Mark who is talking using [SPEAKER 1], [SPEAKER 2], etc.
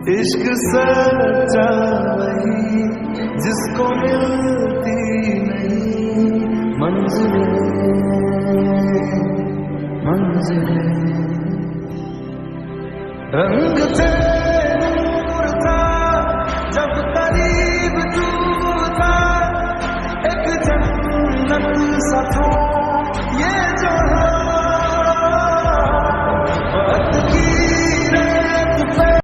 [SPEAKER 1] इश्क सच्चा वही जिसको मिलती नहीं मंजिलें मंजिलें। रंग थे नूर था जब करीब तू था, एक जन्नत सा था